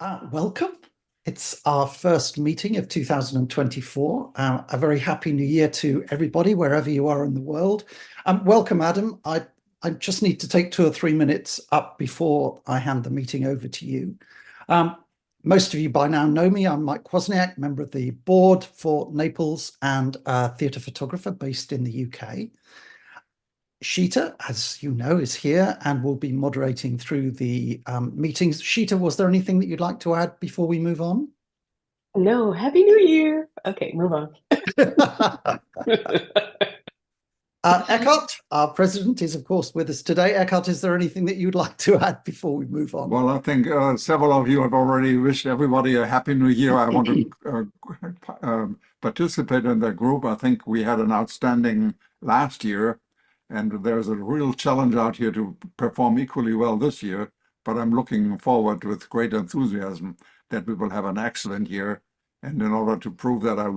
Welcome. It's our first meeting of 2024. A very happy new year to everybody, wherever you are in the world. Welcome, Adam. I just need to take 2 or 3 minutes up before I hand the meeting over to you. Most of you by now know me. I'm Mike Wozniak, member of the board for Naples and a theatre photographer based in the UK. Sheeta, as you know, is here and will be moderating through the meetings. Sheeta, was there anything that you'd like to add before we move on? No, Happy New Year. Okay, move on. Eckhart, our president, is of course with us today. Eckhart, is there anything that you'd like to add before we move on? Well, I think several of you have already wished everybody a happy new year. I want to participate in that group. I think we had an outstanding last year, and there's a real challenge out here to perform equally well this year. But I'm looking forward with great enthusiasm that we will have an excellent year. And in order to prove that, I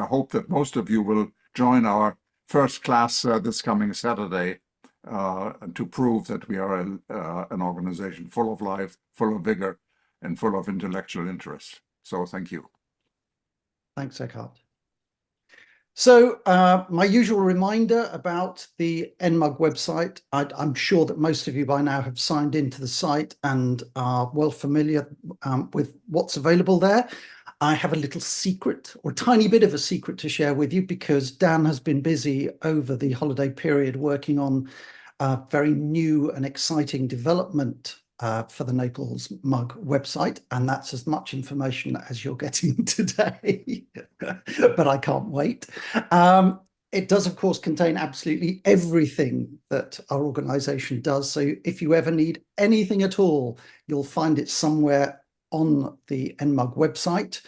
hope that most of you will join our first class this coming Saturday to prove that we are an organization full of life, full of vigor, and full of intellectual interest. So thank you. Thanks, Eckhart. So my usual reminder about the NMUG website. I'm sure that most of you by now have signed into the site and are well familiar with what's available there. I have a little secret, or a tiny bit of a secret, to share with you, because Dan has been busy over the holiday period working on a very new and exciting development for the Naples MUG website, and that's as much information as you're getting today, but I can't wait. It does, of course, contain absolutely everything that our organization does, so if you ever need anything at all, you'll find it somewhere on the NMUG website.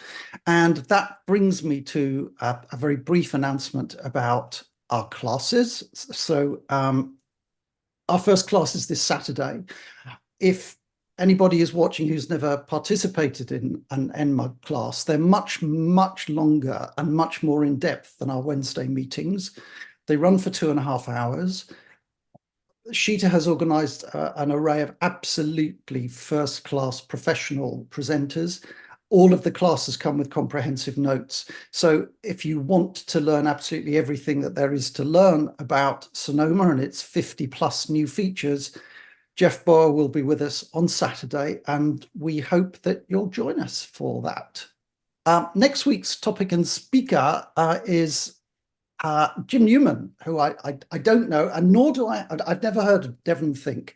And that brings me to a very brief announcement about our classes. So our first class is this Saturday. If anybody is watching who's never participated in an NMUG class, they're much, much longer and much more in depth than our Wednesday meetings. They run for 2.5 hours. Sheeta has organized an array of absolutely first-class professional presenters. All of the classes come with comprehensive notes. So if you want to learn absolutely everything that there is to learn about Sonoma and its 50+ new features, Jeff Boer will be with us on Saturday, and we hope that you'll join us for that. Next week's topic and speaker is Jim Newman, who I don't know, and nor do I've never heard of Devon Think,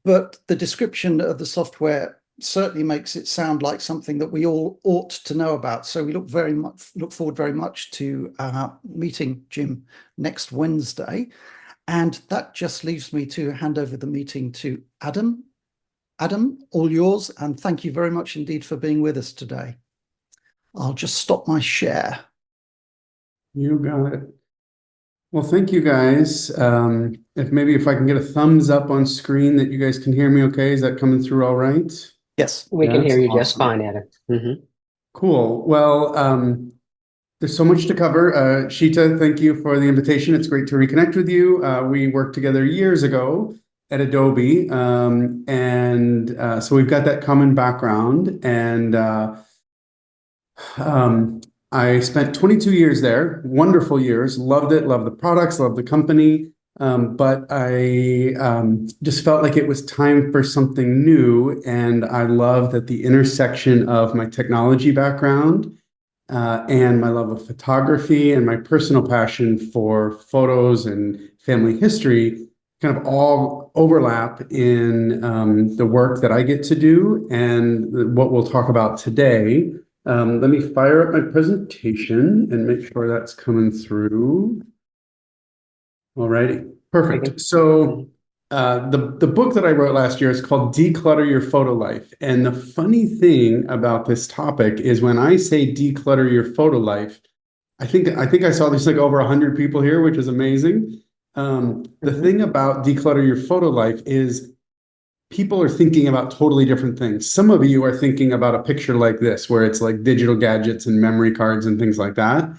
but the description of the software certainly makes it sound like something that we all ought to know about. So we look forward very much to meeting Jim next Wednesday. And that just leaves me to hand over the meeting to Adam. Adam, all yours, and thank you very much indeed for being with us today. I'll just stop my share. You got it. Well, thank you guys. If I can get a thumbs up on screen that you guys can hear me okay. Is that coming through all right? Yes. We can hear you Awesome. just fine, Adam. Mm-hmm. Cool. Well, there's so much to cover. Sheeta, thank you for the invitation. It's great to reconnect with you. We worked together years ago at Adobe. So we've got that common background. And I spent 22 years there, wonderful years, loved it, loved the products, loved the company. But I just felt like it was time for something new. And I love that the intersection of my technology background and my love of photography and my personal passion for photos and family history kind of all overlap in the work that I get to do and what we'll talk about today. Let me fire up my presentation and make sure that's coming through. All righty, perfect. So the book that I wrote last year is called Declutter Your Photo Life. And the funny thing about this topic is when I say declutter your photo life, I think I saw there's like over 100 people here, which is amazing. The thing about declutter your photo life is people are thinking about totally different things. Some of you are thinking about a picture like this, where it's like digital gadgets and memory cards and things like that.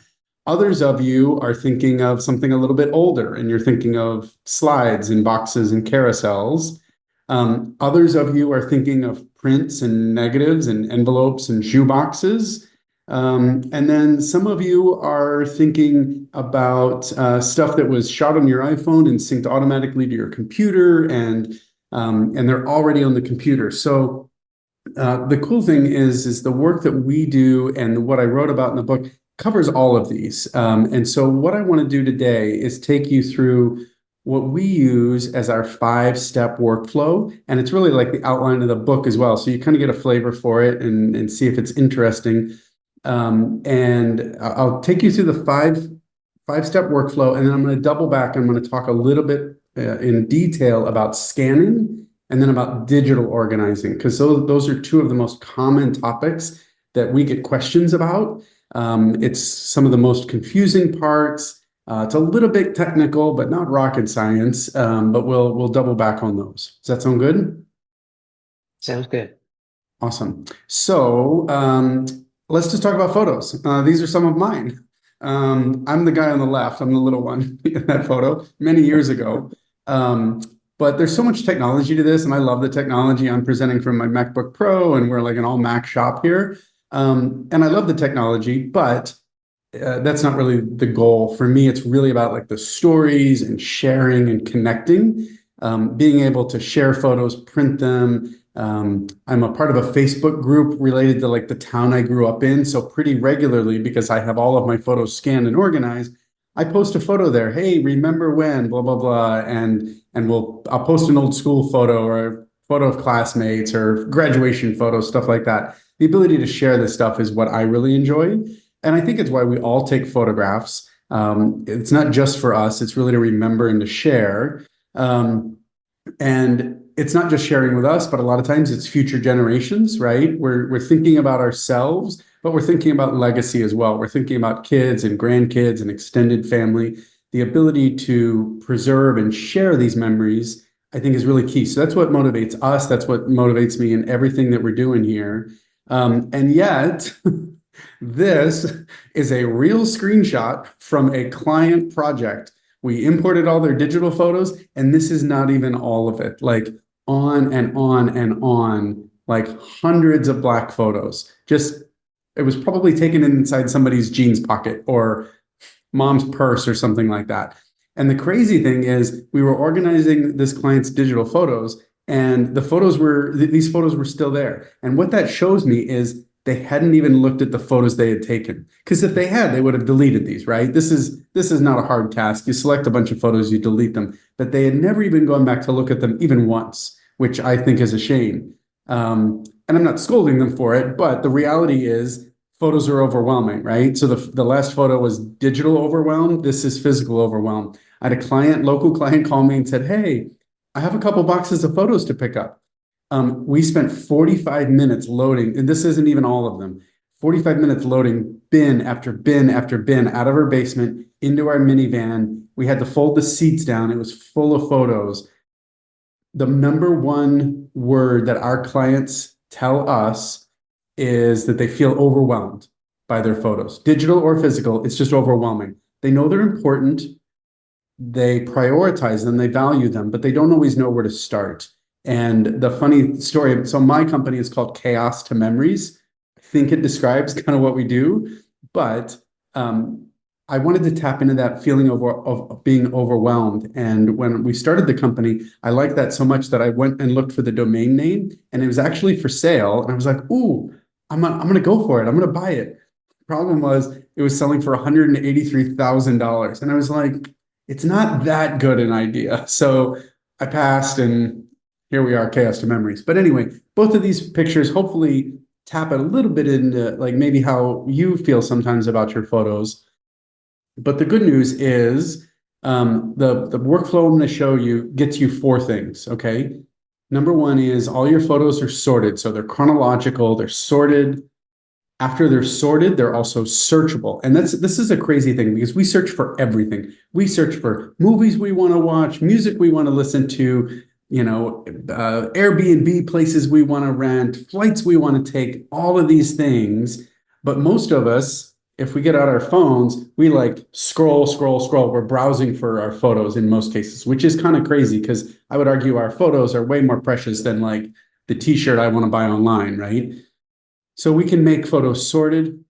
Others of you are thinking of something a little bit older, and you're thinking of slides and boxes and carousels. Others of you are thinking of prints and negatives and envelopes and shoeboxes. And then some of you are thinking about stuff that was shot on your iPhone and synced automatically to your computer, and they're already on the computer. So the cool thing is the work that we do and what I wrote about in the book covers all of these. And so what I want to do today is take you through what we use as our 5-step workflow. And it's really like the outline of the book as well. So you kind of get a flavor for it and see if it's interesting. And I'll take you through the five-step workflow, and then I'm going to double back. I'm going to talk a little bit in detail about scanning and then about digital organizing, because those are two of the most common topics that we get questions about. It's some of the most confusing parts. It's a little bit technical, but not rocket science. But we'll double back on those. Does that sound good? Sounds good. Awesome. So let's just talk about photos. These are some of mine. I'm the guy on the left. I'm the little one in that photo many years ago. But there's so much technology to this, and I love the technology. I'm presenting from my MacBook Pro, and we're like an all Mac shop here. And I love the technology, but that's not really the goal. For me, it's really about like the stories and sharing and connecting, being able to share photos, print them. I'm a part of a Facebook group related to like the town I grew up in. So pretty regularly, because I have all of my photos scanned and organized, I post a photo there. Hey, remember when, blah, blah, blah. And I'll post an old school photo or a photo of classmates or graduation photos, stuff like that. The ability to share this stuff is what I really enjoy. And I think it's why we all take photographs. It's not just for us. It's really to remember and to share. And it's not just sharing with us, but a lot of times it's future generations, right? We're thinking about ourselves, but we're thinking about legacy as well. We're thinking about kids and grandkids and extended family. The ability to preserve and share these memories, I think, is really key. So that's what motivates us. That's what motivates me in everything that we're doing here. And yet, this is a real screenshot from a client project. We imported all their digital photos, and this is not even all of it. Like on and on and on, like hundreds of black photos. It was probably taken inside somebody's jeans pocket or mom's purse or something like that. And the crazy thing is we were organizing this client's digital photos, and these photos were still there. And what that shows me is they hadn't even looked at the photos they had taken. Because if they had, they would have deleted these, right? This is not a hard task. You select a bunch of photos, you delete them. But they had never even gone back to look at them even once, which I think is a shame. And I'm not scolding them for it, but the reality is photos are overwhelming, right? So the last photo was digital overwhelm. This is physical overwhelm. I had a local client call me and said, hey, I have a couple boxes of photos to pick up. We spent 45 minutes loading, and this isn't even all of them, 45 minutes loading bin after bin after bin out of our basement into our minivan. We had to fold the seats down. It was full of photos. The number one word that our clients tell us is that they feel overwhelmed by their photos, digital or physical. It's just overwhelming. They know they're important. They prioritize them, they value them, but they don't always know where to start. And the funny story, so my company is called Chaos to Memories. I think it describes kind of what we do, but I wanted to tap into that feeling of being overwhelmed. And when we started the company, I liked that so much that I went and looked for the domain name, and it was actually for sale. And I was like, ooh, I'm going to go for it. I'm going to buy it. The problem was it was selling for $183,000. And I was like, it's not that good an idea. So I passed, and here we are, Chaos to Memories. But anyway, both of these pictures hopefully tap a little bit into like maybe how you feel sometimes about your photos. But the good news is the workflow I'm going to show you gets you 4 things, okay? Number one is all your photos are sorted. So they're chronological, they're sorted. After they're sorted, they're also searchable. And this is a crazy thing because we search for everything. We search for movies we want to watch, music we want to listen to, Airbnb places we want to rent, flights we want to take, all of these things. But most of us if we get out our phones, we like scroll. We're browsing for our photos in most cases, which is kind of crazy because I would argue our photos are way more precious than like the t-shirt I want to buy online, right? So we can make photos sorted,